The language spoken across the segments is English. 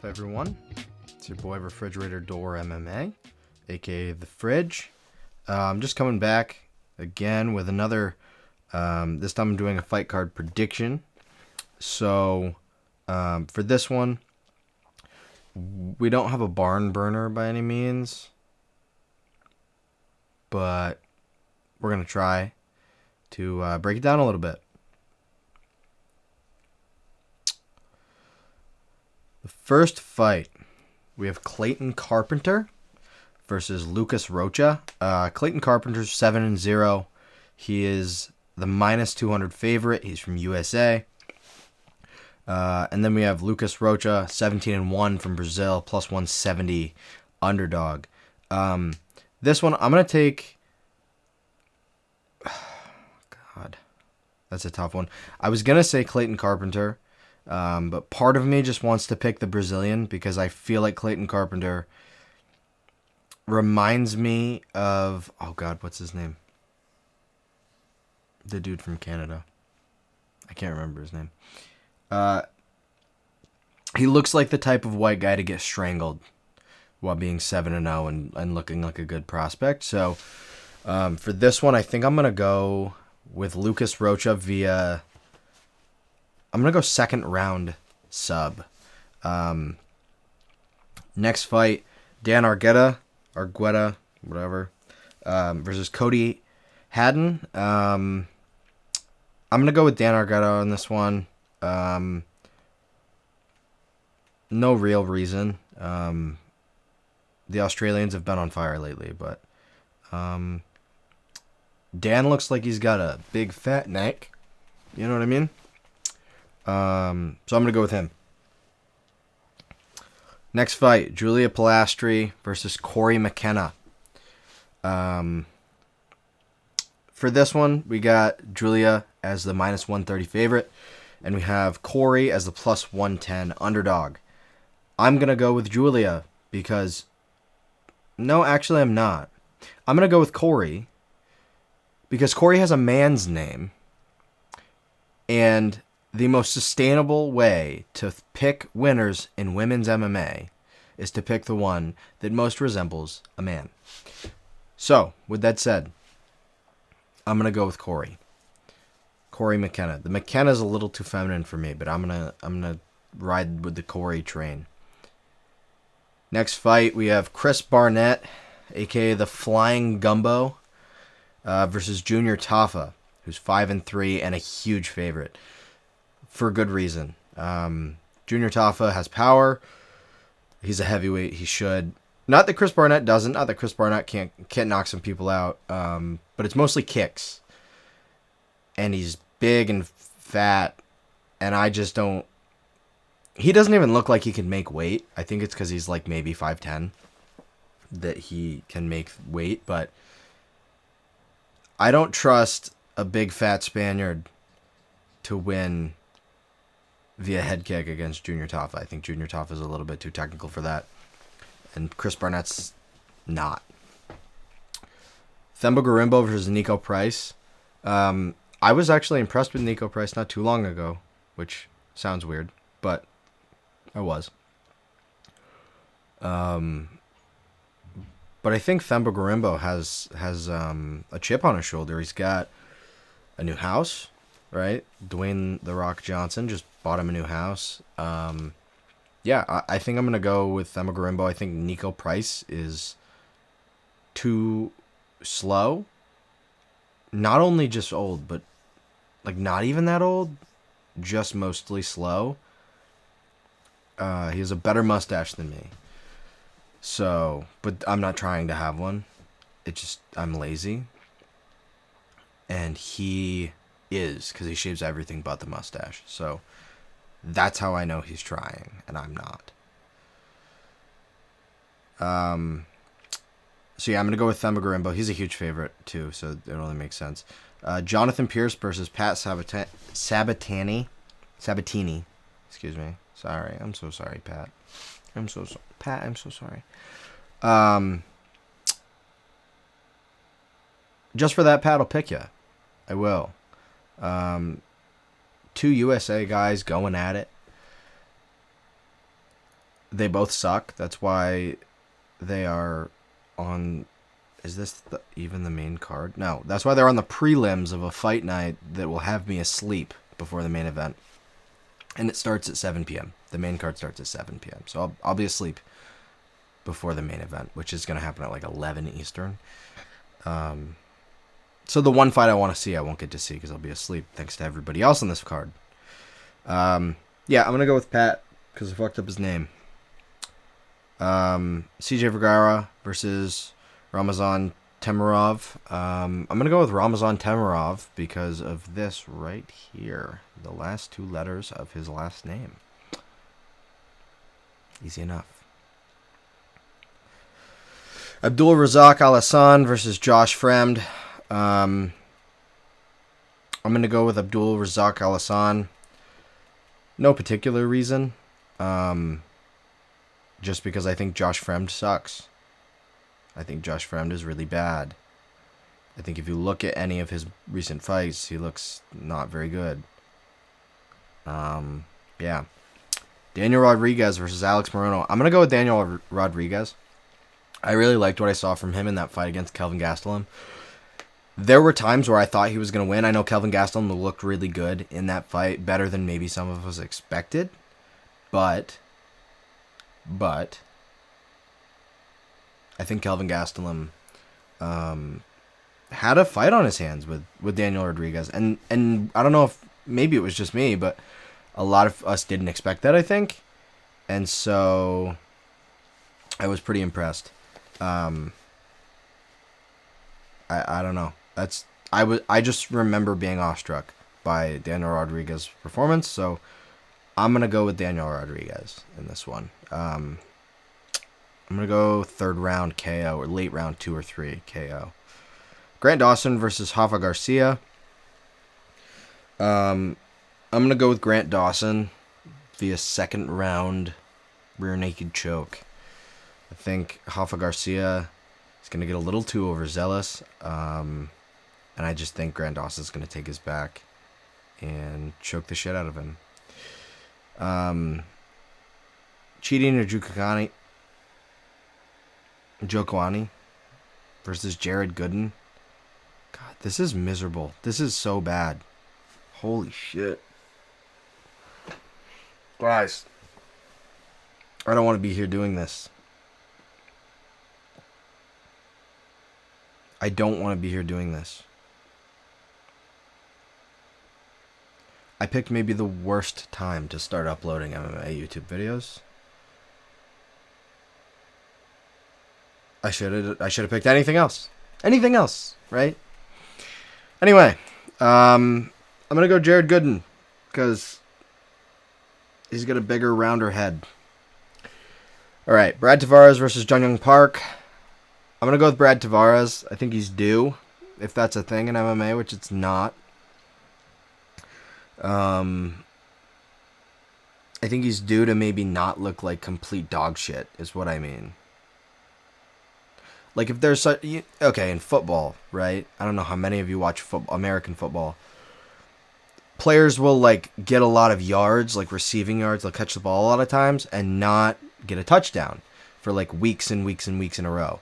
up, everyone? It's your boy Refrigerator Door MMA, aka The Fridge. I'm just coming back again with another, this time I'm doing a fight card prediction. So, for this one, we don't have a barn burner by any means, but we're going to try to break it down a little bit. The first fight, we have Clayton Carpenter versus Lucas Rocha. Clayton Carpenter's 7-0. He is the minus 200 favorite. He's from USA. And then we have Lucas Rocha, 17-1 from Brazil, plus 170 underdog. This one, I'm going to take... God, that's a tough one. I was going to say Clayton Carpenter, but part of me just wants to pick the Brazilian because I feel like Clayton Carpenter reminds me of... Oh, God, what's his name? The dude from Canada. I can't remember his name. He looks like the type of white guy to get strangled while being 7-0 and looking like a good prospect. So for this one, I think I'm going to go with Lucas Rocha via... I'm going to go second round sub. Next fight, Dan Argueta, whatever, versus Cody Haddon. I'm going to go with Dan Argueta on this one. No real reason. The Australians have been on fire lately, but Dan looks like he's got a big fat neck. You know what I mean? So I'm going to go with him. Next fight, Julia Pilastri versus Corey McKenna. For this one, we got Julia as the minus 130 favorite, and we have Corey as the plus 110 underdog. I'm going to go with Julia because... No, actually, I'm not. I'm going to go with Corey because Corey has a man's name, and the most sustainable way to pick winners in women's MMA is to pick the one that most resembles a man. So, with that said, I'm going to go with Corey. Corey McKenna. The McKenna's a little too feminine for me, but I'm gonna ride with the Corey train. Next fight, we have Chris Barnett, aka the Flying Gumbo, versus Junior Tafa, who's 5-3 and a huge favorite. For good reason. Junior Tafa has power. He's a heavyweight. He should. Not that Chris Barnett doesn't. Not that Chris Barnett can't knock some people out. But it's mostly kicks. And he's big and fat. And I just don't... He doesn't even look like he can make weight. I think it's because he's like maybe 5'10", that he can make weight. But I don't trust a big fat Spaniard to win via head kick against Junior Tafa. I think Junior Tafa is a little bit too technical for that. And Chris Barnett's not. Themba Gorimbo versus Nico Price. I was actually impressed with Nico Price not too long ago, which sounds weird, but I was. But I think Themba Gorimbo has a chip on his shoulder. He's got a new house, right? Dwayne "The Rock" Johnson just bought him a new house. Yeah, I think I'm going to go with Themba Gorimbo. I think Nico Price is too slow. Not only just old, but like not even that old. Just mostly slow. He has a better mustache than me. So, but I'm not trying to have one. I'm lazy. And he is, because he shaves everything but the mustache. So, that's how I know he's trying, and I'm not. So yeah, I'm going to go with Themba Gorimbo. He's a huge favorite, too, so it only makes sense. Jonathan Pierce versus Pat Sabatini. Excuse me. Sorry. I'm so sorry, Pat. Pat, I'm so sorry. Just for that, Pat, I'll pick you. I will. Two USA guys going at it. They both suck. That's why they are on... Is this even the main card? No. That's why they're on the prelims of a fight night that will have me asleep before the main event. And it starts at 7 p.m. The main card starts at 7 p.m. So I'll be asleep before the main event, which is going to happen at like 11 Eastern. So the one fight I want to see, I won't get to see because I'll be asleep, thanks to everybody else on this card. Yeah, I'm going to go with Pat because I fucked up his name. CJ Vergara versus Ramazan Temirov. I'm going to go with Ramazan Temirov because of this right here. The last 2 letters of his last name. Easy enough. Abdul Razak Al Hassan versus Josh Fremd. I'm going to go with Abdul Razak Al Hassan. No particular reason. Just because I think Josh Fremd sucks. I think Josh Fremd is really bad. I think if you look at any of his recent fights, he looks not very good. Yeah. Daniel Rodriguez versus Alex Morono. I'm going to go with Daniel Rodriguez. I really liked what I saw from him in that fight against Kelvin Gastelum. There were times where I thought he was going to win. I know Kelvin Gastelum looked really good in that fight, better than maybe some of us expected. But I think Kelvin Gastelum had a fight on his hands with Daniel Rodriguez. And I don't know if maybe it was just me, but a lot of us didn't expect that, I think. And so I was pretty impressed. I don't know. I just remember being awestruck by Daniel Rodriguez's performance, so I'm gonna go with Daniel Rodriguez in this one. I'm gonna go 3rd round KO or late round 2 or 3 KO. Grant Dawson versus Rafa Garcia. I'm gonna go with Grant Dawson via 2nd round rear naked choke. I think Rafa Garcia is going to get a little too overzealous. And I just think Grant Dawson is going to take his back and choke the shit out of him. Cheating or Jokoani versus Jared Gooden. God, this is miserable. This is so bad. Holy shit. Guys, I don't want to be here doing this. I don't want to be here doing this. I picked maybe the worst time to start uploading MMA YouTube videos. I should have picked anything else. Anything else, right? Anyway, I'm going to go Jared Gooden because he's got a bigger, rounder head. All right, Brad Tavares versus Jung Young Park. I'm going to go with Brad Tavares. I think he's due, if that's a thing in MMA, which it's not. I think he's due to maybe not look like complete dog shit, is what I mean. Like if there's okay, in football, right? I don't know how many of you watch American football. Players will like get a lot of yards, like receiving yards, they'll catch the ball a lot of times and not get a touchdown for like weeks and weeks and weeks in a row.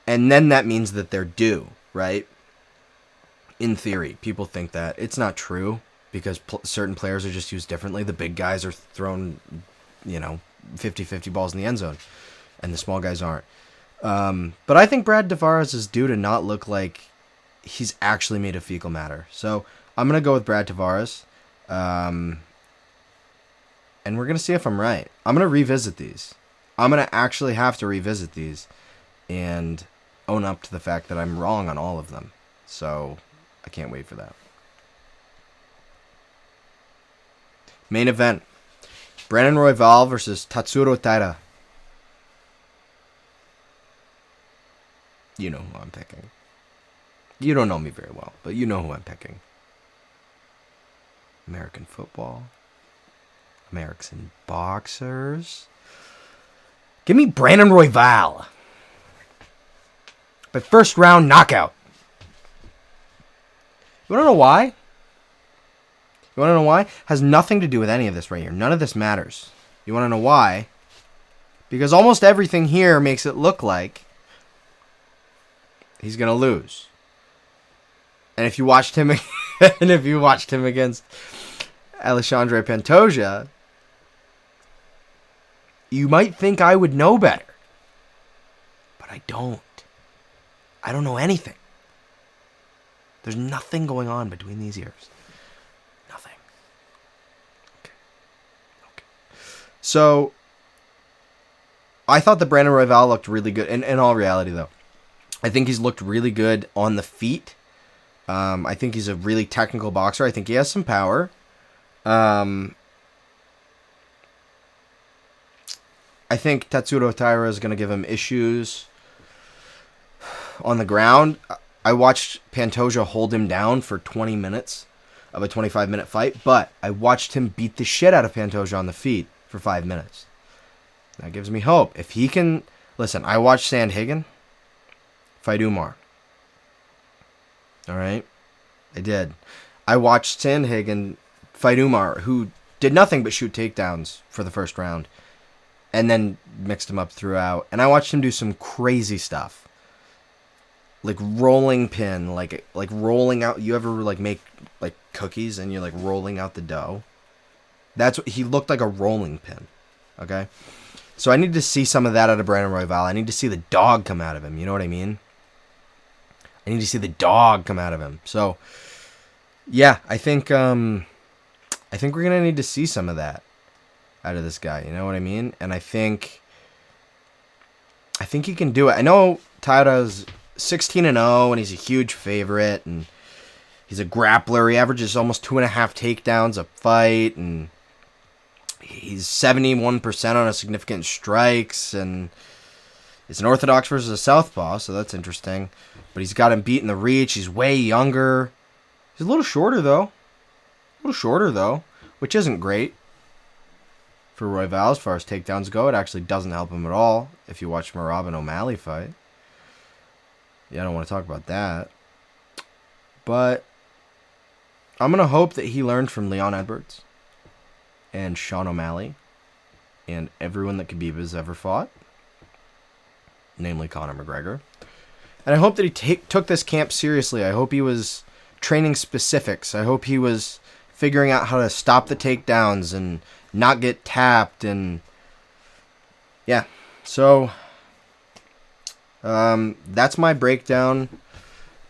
And then that means that they're due, right? In theory, people think that. It's not true because certain players are just used differently. The big guys are thrown, 50-50 balls in the end zone, and the small guys aren't. But I think Brad Tavares is due to not look like he's actually made of fecal matter. So I'm going to go with Brad Tavares. And we're going to see if I'm right. I'm going to revisit these. I'm going to actually have to revisit these and own up to the fact that I'm wrong on all of them. So I can't wait for that. Main event. Brandon Royval versus Tatsuro Taira. You know who I'm picking. You don't know me very well, but you know who I'm picking. American football. American boxers. Give me Brandon Royval. But 1st round knockout. You want to know why? You want to know why? Has nothing to do with any of this right here. None of this matters. You want to know why? Because almost everything here makes it look like he's going to lose. And if you watched him against Alexandre Pantoja, you might think I would know better. But I don't. I don't know anything. There's nothing going on between these ears. Nothing. Okay. So, I thought that Brandon Royval looked really good. In all reality, though, I think he's looked really good on the feet. I think he's a really technical boxer. I think he has some power. I think Tatsuro Taira is going to give him issues on the ground. I watched Pantoja hold him down for 20 minutes of a 25-minute fight, but I watched him beat the shit out of Pantoja on the feet for 5 minutes. That gives me hope. If he can... Listen, I watched Sandhagen fight Umar. All right? I did. I watched Sandhagen fight Umar, who did nothing but shoot takedowns for the first round, and then mixed him up throughout. And I watched him do some crazy stuff. Like rolling pin, like rolling out. You ever like make like cookies and you're like rolling out the dough? That's what he looked like, a rolling pin. Okay? So I need to see some of that out of Brandon Royval. I need to see the dog come out of him. You know what I mean? I need to see the dog come out of him. So, yeah, I think we're gonna need to see some of that out of this guy. You know what I mean? And I think he can do it. I know Taira's 16-0, and he's a huge favorite, and he's a grappler. He averages almost 2.5 takedowns a fight, and he's 71% on a significant strikes, and it's an orthodox versus a southpaw, so that's interesting. But he's got him beat in the reach. He's way younger. He's a little shorter, though. Which isn't great for Royval as far as takedowns go. It actually doesn't help him at all if you watch Merab and O'Malley fight. Yeah, I don't want to talk about that. But I'm going to hope that he learned from Leon Edwards and Sean O'Malley and everyone that Khabib has ever fought, namely Conor McGregor. And I hope that he took this camp seriously. I hope he was training specifics. I hope he was figuring out how to stop the takedowns and not get tapped. And yeah, so that's my breakdown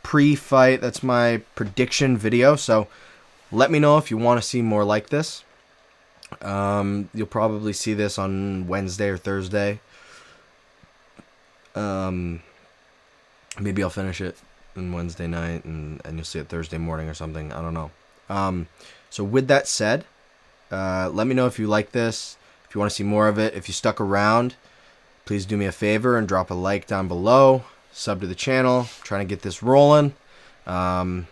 pre-fight. That's my prediction video. So let me know if you want to see more like this. You'll probably see this on Wednesday or Thursday. Maybe I'll finish it on Wednesday night and you'll see it Thursday morning or something. I don't know. So with that said, let me know if you like this, if you want to see more of it. If you stuck around, please do me a favor and drop a like down below. Sub to the channel. I'm trying to get this rolling. I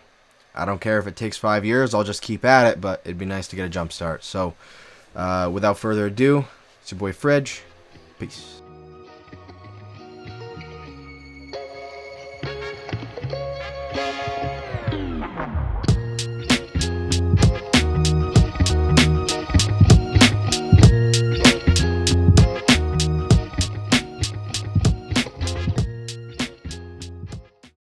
don't care if it takes 5 years. I'll just keep at it, but it'd be nice to get a jump start. So without further ado, it's your boy Fridge. Peace.